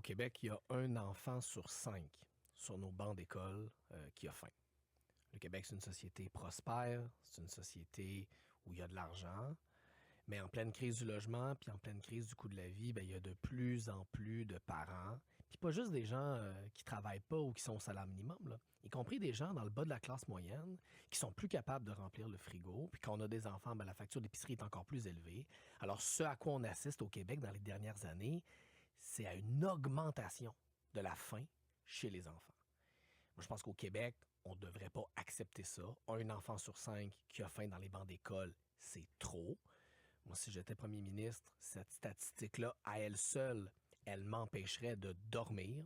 Québec, il y a un enfant sur 5 sur nos bancs d'école qui a faim. Le Québec, c'est une société prospère, c'est une société où il y a de l'argent, mais en pleine crise du logement, puis en pleine crise du coût de la vie, il y a de plus en plus de parents, puis pas juste des gens qui travaillent pas ou qui sont au salaire minimum, là, y compris des gens dans le bas de la classe moyenne qui sont plus capables de remplir le frigo, puis quand on a des enfants, la facture d'épicerie est encore plus élevée. Alors, ce à quoi on assiste au Québec dans les dernières années, c'est à une augmentation de la faim chez les enfants. Moi, je pense qu'au Québec, on ne devrait pas accepter ça. Un enfant sur 5 qui a faim dans les bancs d'école, c'est trop. Moi, si j'étais premier ministre, cette statistique-là, à elle seule, elle m'empêcherait de dormir.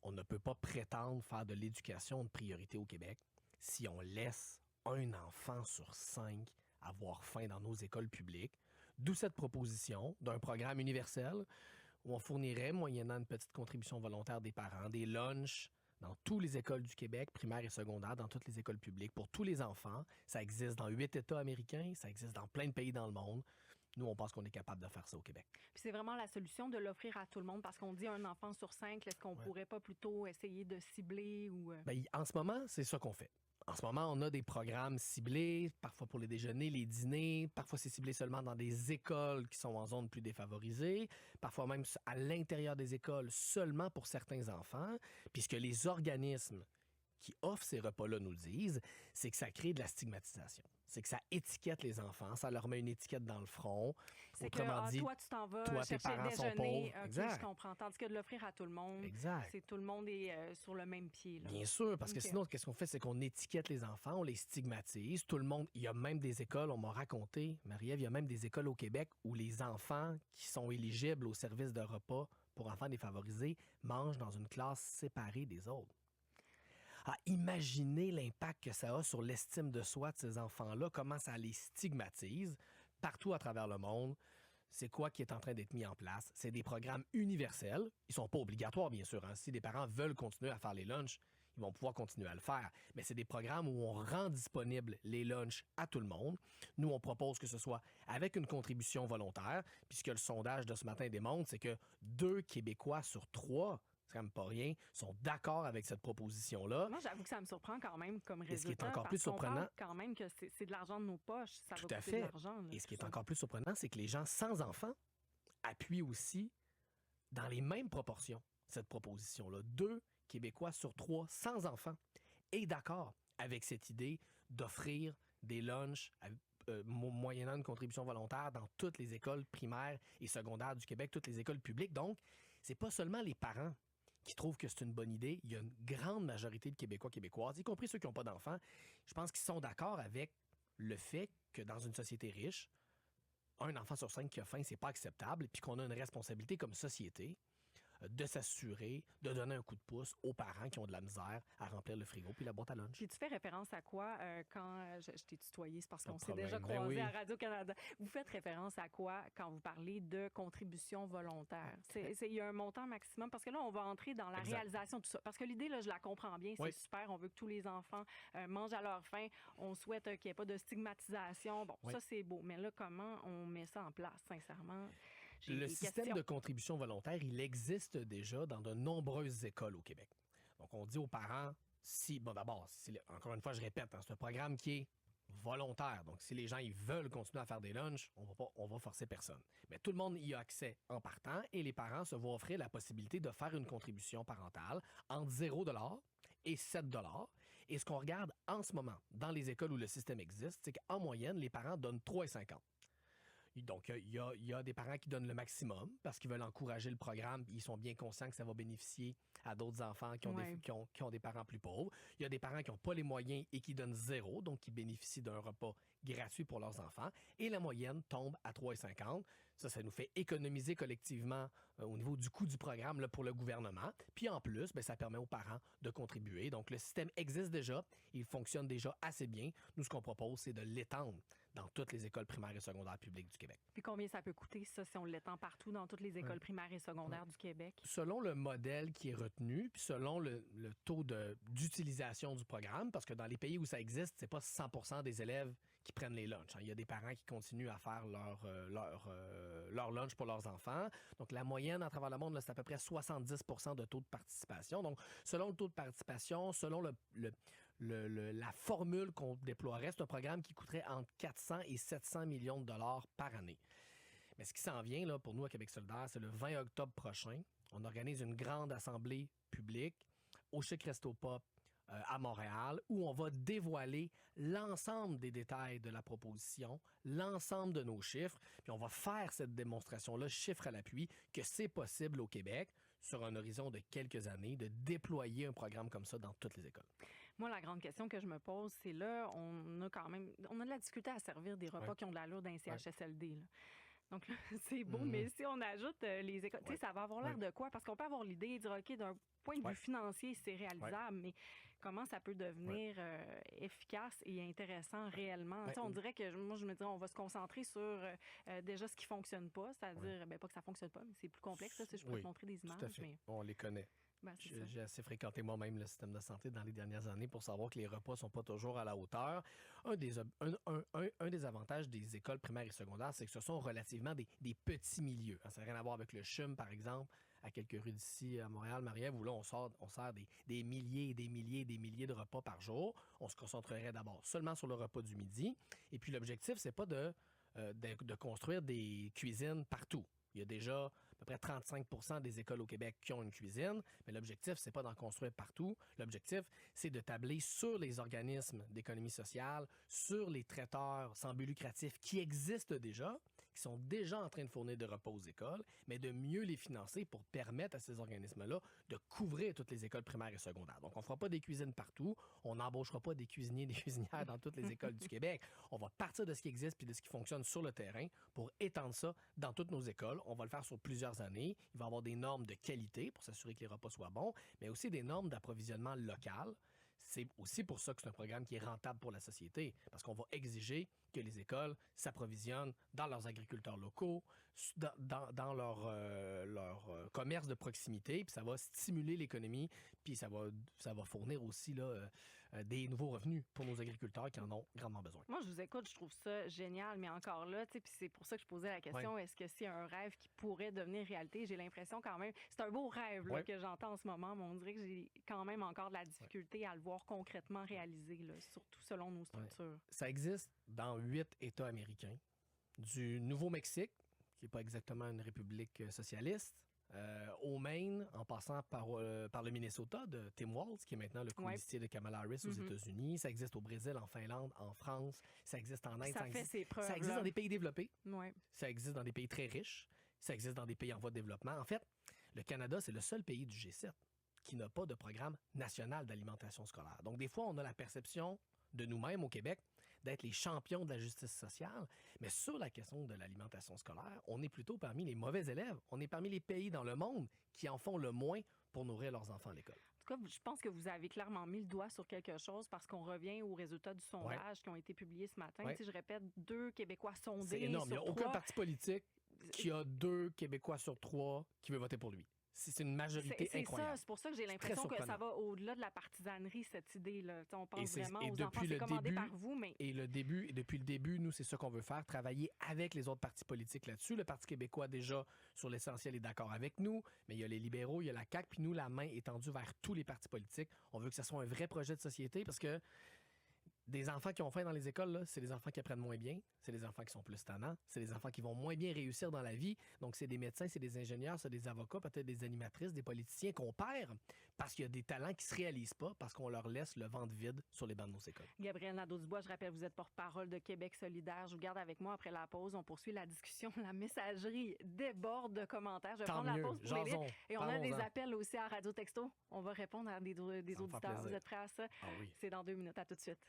On ne peut pas prétendre faire de l'éducation une priorité au Québec si on laisse un enfant sur 5 avoir faim dans nos écoles publiques. D'où cette proposition d'un programme universel où on fournirait, moyennant une petite contribution volontaire des parents, des lunchs dans toutes les écoles du Québec, primaires et secondaires, dans toutes les écoles publiques, pour tous les enfants. Ça existe dans 8 États américains, ça existe dans plein de pays dans le monde. Nous, on pense qu'on est capable de faire ça au Québec. Puis c'est vraiment la solution de l'offrir à tout le monde, parce qu'on dit un enfant sur 5, est-ce qu'on pourrait pas plutôt essayer de cibler ou... En ce moment, c'est ça qu'on fait. En ce moment, on a des programmes ciblés, parfois pour les déjeuners, les dîners. Parfois, c'est ciblé seulement dans des écoles qui sont en zone plus défavorisée. Parfois même à l'intérieur des écoles, seulement pour certains enfants. Puisque les organismes qui offrent ces repas-là nous disent, c'est que ça crée de la stigmatisation. C'est que ça étiquette les enfants, ça leur met une étiquette dans le front. C'est Autrement que dit, toi, tu t'en vas toi, tes chercher parents le sont déjeuner. pauvres. OK, Exact. je comprends. Tandis que de l'offrir à tout le monde, Exact. c'est tout le monde est sur le même pied. Là. Bien sûr, parce que OK. sinon, qu'est-ce qu'on fait? C'est qu'on étiquette les enfants, on les stigmatise. Tout le monde, il y a même des écoles, on m'a raconté, Marie-Ève, il y a même des écoles au Québec où les enfants qui sont éligibles au service de repas pour enfants défavorisés mangent dans une classe séparée des autres. À imaginer l'impact que ça a sur l'estime de soi de ces enfants-là, comment ça les stigmatise partout à travers le monde. C'est quoi qui est en train d'être mis en place? C'est des programmes universels. Ils sont pas obligatoires, bien sûr. Si des parents veulent continuer à faire les lunchs, ils vont pouvoir continuer à le faire. Mais c'est des programmes où on rend disponibles les lunchs à tout le monde. Nous, on propose que ce soit avec une contribution volontaire. Puis ce que le sondage de ce matin démontre, c'est que 2 Québécois sur 3, c'est quand même pas rien, sont d'accord avec cette proposition-là. Moi, j'avoue que ça me surprend quand même comme résultat. Et ce qui est encore parce plus surprenant... qu'on parle quand même que c'est de l'argent de nos poches. Ça Tout va à coûter fait. de l'argent. Là, et ce qui est ça. encore plus surprenant, c'est que les gens sans enfants appuient aussi dans les mêmes proportions cette proposition-là. 2 Québécois sur 3 sans enfants est d'accord avec cette idée d'offrir des lunchs moyennant une contribution volontaire dans toutes les écoles primaires et secondaires du Québec, toutes les écoles publiques. Donc, c'est pas seulement les parents qui trouvent que c'est une bonne idée. Il y a une grande majorité de Québécois, Québécoises, y compris ceux qui n'ont pas d'enfants, je pense qu'ils sont d'accord avec le fait que dans une société riche, un enfant sur 5 qui a faim, c'est pas acceptable, puis qu'on a une responsabilité comme société de s'assurer de donner un coup de pouce aux parents qui ont de la misère à remplir le frigo puis la boîte à lunch. Puis tu fais référence à quoi quand je t'ai tutoyé, c'est parce qu'on s'est problème. déjà croisés oui. à Radio-Canada. Vous faites référence à quoi quand vous parlez de contribution volontaire? Il y a un montant maximum, parce que là, on va entrer dans la Exact. réalisation de tout ça. Parce que l'idée, là, je la comprends bien, c'est Oui. super. On veut que tous les enfants mangent à leur faim. On souhaite qu'il n'y ait pas de stigmatisation. Bon, Oui. ça, c'est beau. Mais là, comment on met ça en place, sincèrement? J'ai Le des système questions. de contribution volontaire, il existe déjà dans de nombreuses écoles au Québec. Donc, on dit aux parents, encore une fois, je répète, c'est un programme qui est volontaire. Donc, si les gens ils veulent continuer à faire des lunchs, on va forcer personne. Mais tout le monde y a accès en partant et les parents se voient offrir la possibilité de faire une contribution parentale entre 0 $ et 7 $. Et ce qu'on regarde en ce moment dans les écoles où le système existe, c'est qu'en moyenne, les parents donnent 3,50 $. Donc, il y a des parents qui donnent le maximum parce qu'ils veulent encourager le programme. Ils sont bien conscients que ça va bénéficier à d'autres enfants qui ont des parents plus pauvres. Il y a des parents qui n'ont pas les moyens et qui donnent 0, donc qui bénéficient d'un repas gratuit pour leurs enfants. Et la moyenne tombe à 3,50 $. Ça nous fait économiser collectivement au niveau du coût du programme là, pour le gouvernement. Puis en plus, ça permet aux parents de contribuer. Donc, le système existe déjà. Il fonctionne déjà assez bien. Nous, ce qu'on propose, c'est de l'étendre dans toutes les écoles primaires et secondaires publiques du Québec. Puis combien ça peut coûter, ça, si on l'étend partout dans toutes les écoles primaires et secondaires du Québec? Selon le modèle qui est retenu, puis selon le taux d'utilisation du programme, parce que dans les pays où ça existe, c'est pas 100% des élèves qui prennent les lunchs. Il y a des parents qui continuent à faire leur lunch pour leurs enfants. Donc, la moyenne à travers le monde, là, c'est à peu près 70% de taux de participation. Donc, selon le taux de participation, selon la formule qu'on déploierait, c'est un programme qui coûterait entre 400 et 700 millions de dollars par année. Mais ce qui s'en vient là, pour nous à Québec solidaire, c'est le 20 octobre prochain. On organise une grande assemblée publique au Chic Resto Pop à Montréal, où on va dévoiler l'ensemble des détails de la proposition, l'ensemble de nos chiffres, puis on va faire cette démonstration-là, chiffre à l'appui, que c'est possible au Québec, sur un horizon de quelques années, de déployer un programme comme ça dans toutes les écoles. Moi, la grande question que je me pose, c'est là, on a de la difficulté à servir des repas qui ont de l'allure d'un CHSLD, là. Donc là, c'est beau, mais si on ajoute les écoles, tu sais, ça va avoir l'air de quoi? Parce qu'on peut avoir l'idée et dire, OK, d'un point de vue financier, c'est réalisable, mais comment ça peut devenir efficace et intéressant réellement? On dirait que, moi, je me dirais, on va se concentrer sur déjà ce qui ne fonctionne pas, c'est-à-dire, pas que ça ne fonctionne pas, mais c'est plus complexe, ça, je pourrais te montrer des images. Tout à fait. Mais... On les connaît. J'ai assez fréquenté moi-même le système de santé dans les dernières années pour savoir que les repas ne sont pas toujours à la hauteur. Un des avantages des écoles primaires et secondaires, c'est que ce sont relativement des petits milieux. Ça n'a rien à voir avec le CHUM, par exemple, à quelques rues d'ici à Montréal, Marie-Ève, où là, on sert des milliers et des milliers et des milliers de repas par jour. On se concentrerait d'abord seulement sur le repas du midi. Et puis, l'objectif, c'est pas de construire des cuisines partout. Il y a déjà à peu près 35% des écoles au Québec qui ont une cuisine, mais l'objectif, c'est pas d'en construire partout. L'objectif, c'est de tabler sur les organismes d'économie sociale, sur les traiteurs sans but lucratif qui existent déjà, qui sont déjà en train de fournir des repas aux écoles, mais de mieux les financer pour permettre à ces organismes-là de couvrir toutes les écoles primaires et secondaires. Donc, on ne fera pas des cuisines partout, on n'embauchera pas des cuisiniers et des cuisinières dans toutes les écoles du Québec. On va partir de ce qui existe puis de ce qui fonctionne sur le terrain pour étendre ça dans toutes nos écoles. On va le faire sur plusieurs années. Il va y avoir des normes de qualité pour s'assurer que les repas soient bons, mais aussi des normes d'approvisionnement local. C'est aussi pour ça que c'est un programme qui est rentable pour la société, parce qu'on va exiger que les écoles s'approvisionnent dans leurs agriculteurs locaux, dans leur commerce de proximité, puis ça va stimuler l'économie, puis ça va fournir aussi là, des nouveaux revenus pour nos agriculteurs qui en ont grandement besoin. Moi, je vous écoute, je trouve ça génial, mais encore là, puis c'est pour ça que je posais la question, est-ce que c'est un rêve qui pourrait devenir réalité? J'ai l'impression quand même, c'est un beau rêve là, que j'entends en ce moment, mais on dirait que j'ai quand même encore de la difficulté à le voir concrètement réalisé, là, surtout selon nos structures. Ça existe dans 8 États américains, du Nouveau-Mexique, qui n'est pas exactement une république socialiste, au Maine, en passant par le Minnesota de Tim Walz, qui est maintenant le colistier de Kamala Harris aux États-Unis. Ça existe au Brésil, en Finlande, en France. Ça existe en Inde. Ça fait ses preuves. Ça existe dans des pays développés. Ouais. Ça existe dans des pays très riches. Ça existe dans des pays en voie de développement. En fait, le Canada, c'est le seul pays du G7 qui n'a pas de programme national d'alimentation scolaire. Donc, des fois, on a la perception de nous-mêmes au Québec d'être les champions de la justice sociale, mais sur la question de l'alimentation scolaire, on est plutôt parmi les mauvais élèves. On est parmi les pays dans le monde qui en font le moins pour nourrir leurs enfants à l'école. En tout cas, je pense que vous avez clairement mis le doigt sur quelque chose parce qu'on revient aux résultats du sondage qui ont été publiés ce matin. Tu sais, je répète, 2 Québécois sondés. C'est énorme. Il n'y a 3. Aucun parti politique qui a 2 Québécois sur 3 qui veut voter pour lui. C'est une majorité incroyable. C'est pour ça que j'ai l'impression que ça va au-delà de la partisanerie, cette idée-là. On pense vraiment aux enfants, c'est commandé par vous. Mais... Depuis le début, nous, c'est ça qu'on veut faire, travailler avec les autres partis politiques là-dessus. Le Parti québécois, déjà, sur l'essentiel, est d'accord avec nous, mais il y a les libéraux, il y a la CAQ, puis nous, la main est tendue vers tous les partis politiques. On veut que ce soit un vrai projet de société parce que des enfants qui ont faim dans les écoles, là, c'est des enfants qui apprennent moins bien, c'est des enfants qui sont plus tannants, c'est des enfants qui vont moins bien réussir dans la vie. Donc, c'est des médecins, c'est des ingénieurs, c'est des avocats, peut-être des animatrices, des politiciens qu'on perd parce qu'il y a des talents qui se réalisent pas parce qu'on leur laisse le ventre vide sur les bancs de nos écoles. Gabrielle Nadeau-Dubois, je rappelle, vous êtes porte-parole de Québec solidaire. Je vous garde avec moi après la pause. On poursuit la discussion. La messagerie déborde de commentaires. Je vais prendre la pause pour les lire. Et on a des appels aussi à Radio Texto. On va répondre à des auditeurs. Vous êtes prêts à ça? Ah oui. C'est dans 2 minutes. À tout de suite.